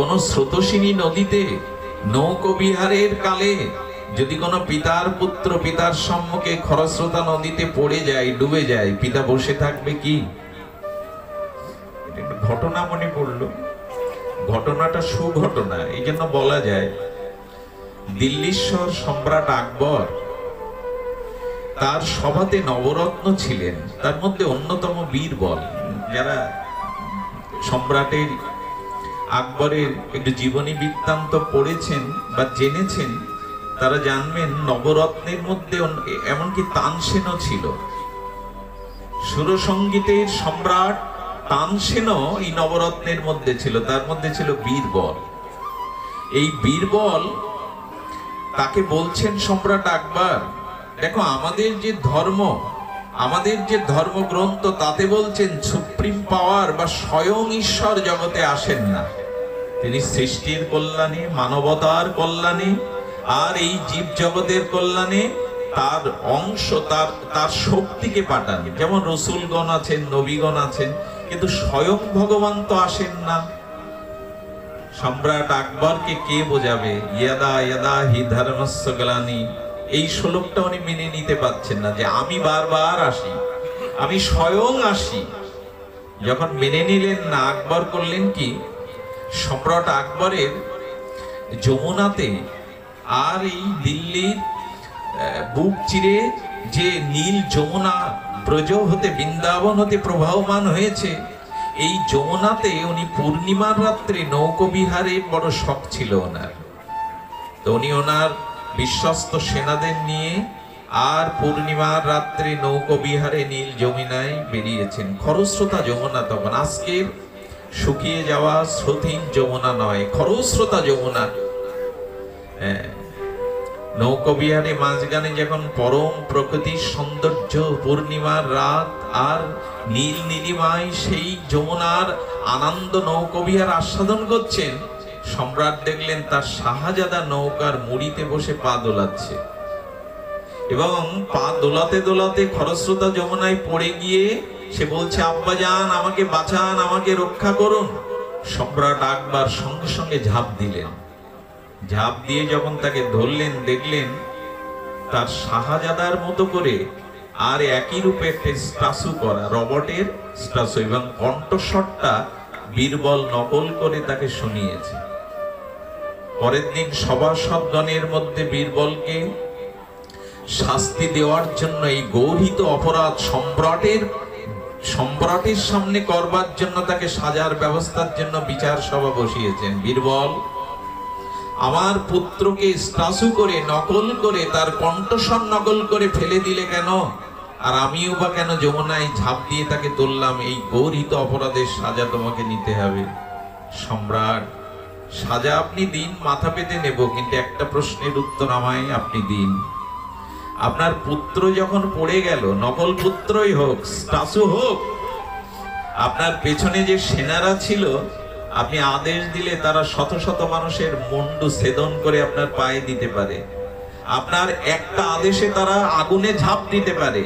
কোন স্রোতস্বিনী নদীতে নৌকবিহারের কালে যদি কোনো পিতার পুত্র পিতার সম্মুখে খরস্রোতা নদীতে পড়ে যায়, ডুবে যায়, পিতা বসে থাকবে কি? একটা ঘটনা মনে পড়লো, ঘটনাটা সুঘটনা, এই জন্য বলা যায় দিল্লীশ্বর সম্রাট আকবর, তার সভাতে নবরত্ন ছিলেন, তার মধ্যে অন্যতম বীরবল। যারা সম্রাটের আকবরের একটু জীবনী বৃত্তান্ত পড়েছেন বা জেনেছেন তারা জানবেন নবরত্নের মধ্যে এমনকি তানসেনও ছিল। সুরসঙ্গীতের সম্রাট তানসেনও এই নবরত্নের মধ্যে ছিল, তার মধ্যে ছিল বীরবল। এই বীরবল তাকে বলছেন সম্রাট আকবর, দেখো আমাদের যে ধর্মগ্রন্থ তাতে বলছেন সুপ্রিম পাওয়ার বা স্বয়ং ঈশ্বর জগতে আসেন না, তিনি সৃষ্টির কল্যাণে, মানবতার কল্যাণে আর এই জীব জগতের কল্যাণে তার অংশ, তার শক্তিকে পাঠান। যেমন রসুলগণ আছেন, নবীগণ আছেন, কিন্তু স্বয়ং ভগবান তো আসেন না। সম্রাট আকবরকে কে বোঝাবে? ইয়াদা ইয়াদা হি ধর্মস্য গ্লানি, এই শ্লোকটা উনি মেনে নিতে পারছেন না যে আমি বারবার আসি, আমি স্বয়ং আসি। যখন মেনে নিলেন না, আকবর করলেন কি, সম্রাট আকবরের যমুনাতে আর এই দিল্লির বুক চিরে যে নীল যমুনা ব্রজ হতে বৃন্দাবন হতে প্রবাহমান হয়েছে, এই যমুনাতে উনি পূর্ণিমার রাত্রে নৌকবিহারের বড় শখ ছিল ওনার। তো উনি ওনার বিশ্বস্ত সেনাদের নিয়ে আর পূর্ণিমার রাত্রে নৌকবিহারে নীল যমুনায় বেরিয়েছেন। খরস্রোতা যমুনা তখন, আজকের শুকিয়ে যাওয়া স্রোতহীন যমুনা নয়, খরস্রোতা যমুনা। নৌকবিহারে মাঝখানে যখন পরম প্রকৃতির সৌন্দর্য, পূর্ণিমার রাত আর নীল নীলিমায় সেই যমুনার আনন্দ নৌকবিহার আস্বাদন করছেন, সম্রাট দেখলেন তার শাহজাদা নৌকার মুড়িতে বসে পা দোলাচ্ছে এবং পা দোলাতে দোলাতে খরস্রোতা যমুনায় পড়ে গিয়ে সে বলছে, আব্বাজান আমাকে বাঁচান, আমাকে রক্ষা করুন। সম্রাট আকবর সঙ্গে সঙ্গে ঝাঁপ দিলেন। ঝাঁপ দিয়ে যখন তাকে ধরলেন, দেখলেন তার শাহজাদার মতো করে আর একই রূপে একটা স্ট্যাচু করা, রবটের স্ট্যাচু, এবং কণ্ঠস্বরটা বীরবল নকল করে তাকে শুনিয়েছে। পরের দিন সভাসদগণের মধ্যে বীরবলকে শাস্তি দেওয়ার জন্য, এই গৌহিত অপরাধ সম্রাটের সামনে করবার জন্য, তাকে সাজার ব্যবস্থার জন্য বিচার সভা বসিয়েছেন। বীরবল, আমার পুত্রকে স্ট্যাচু করে নকল করে, তার কণ্ঠস্বর নকল করে ফেলে দিলে কেন? আর আমিও বা কেন যমুনায় ঝাঁপ দিয়ে তাকে তুললাম? এই গৌরিত অপরাধের সাজা তোমাকে নিতে হবে। সম্রাট, সাজা আপনি দিন, মাথা পেতে নেব, কিন্তু একটা প্রশ্নের উত্তর আমায় আপনি দিন। আপনার পুত্র যখন পড়ে গেল, নকল পুত্রই হোক, স্ট্যাচু হোক, আপনার পেছনে যে সেনারা ছিল, আপনি আদেশ দিলে তারা শত শত মানুষের মুন্ডু ছেদন করে আপনার পায়ে দিতে পারে। আপনার একটা আদেশে তারা আগুনে ঝাঁপ দিতে পারে।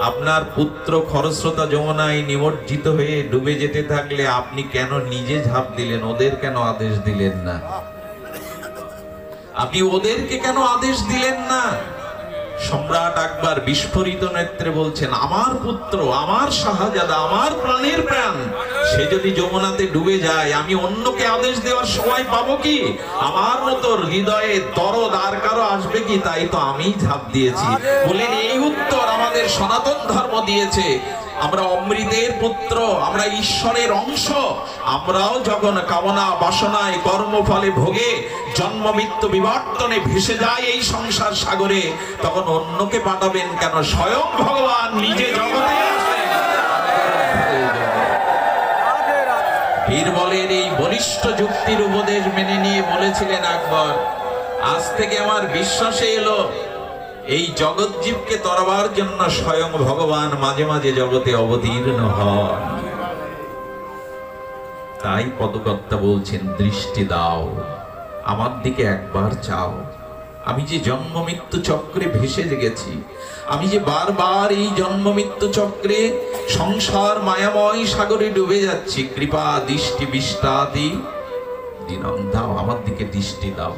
আপনার পুত্র খরস্রোতা যমুনায় নিমজ্জিত হয়ে ডুবে যেতে থাকলে আপনি কেন নিজে ঝাঁপ দিলেন? ওদের কেন আদেশ দিলেন না? আপনি ওদেরকে কেন আদেশ দিলেন না? সম্রাট আকবর বিস্ফোরিত নেত্রে বলছেন, আমার পুত্র, আমার শাহজাদা, আমার প্রাণের প্রাণ, সে যদি যমুনাতে ডুবে যায়, আমি অন্যকে আদেশ দেওয়ার সময় পাবো কি? আমার মতো হৃদয়ে দরদ আর কারো আসবে কি? তাই তো আমি ঝাঁপ দিয়েছি। বলেন, এই উত্তর আমাদের সনাতন ধর্ম দিয়েছে। আমরা অমৃতের পুত্র, আমরা ঈশ্বরের অংশ। আমরাও যখন কামনা বাসনায় কর্মফলে ভোগে জন্ম মৃত্যু বিবর্তনে ভেসে যায় এই সংসার সাগরে, তখন অন্যকে পাঠাবেন কেন? স্বয়ং ভগবান নিজে জগতে আছেন। বীরবলের এই বলিষ্ঠ যুক্তির উপদেশ মেনে নিয়ে বলেছিলেন আকবর, আজ থেকে আমার বিশ্বাসে এলো এই জগৎ জীবকে তরবার জন্য স্বয়ং ভগবান মাঝে মাঝে জগতে অবতীর্ণ হন। তাই পদকর্তা বলছেন, দৃষ্টি দাও, আমার দিকে একবার চাও। আমি যে জন্ম মৃত্যু চক্রে ভেসে গেছি, আমি যে বারবার এই জন্ম মৃত্যু চক্রে সংসার মায়াময় সাগরে ডুবে যাচ্ছি, কৃপা দৃষ্টি বিষ্টাতি দিনম, দাও আমার দিকে দৃষ্টি দাও।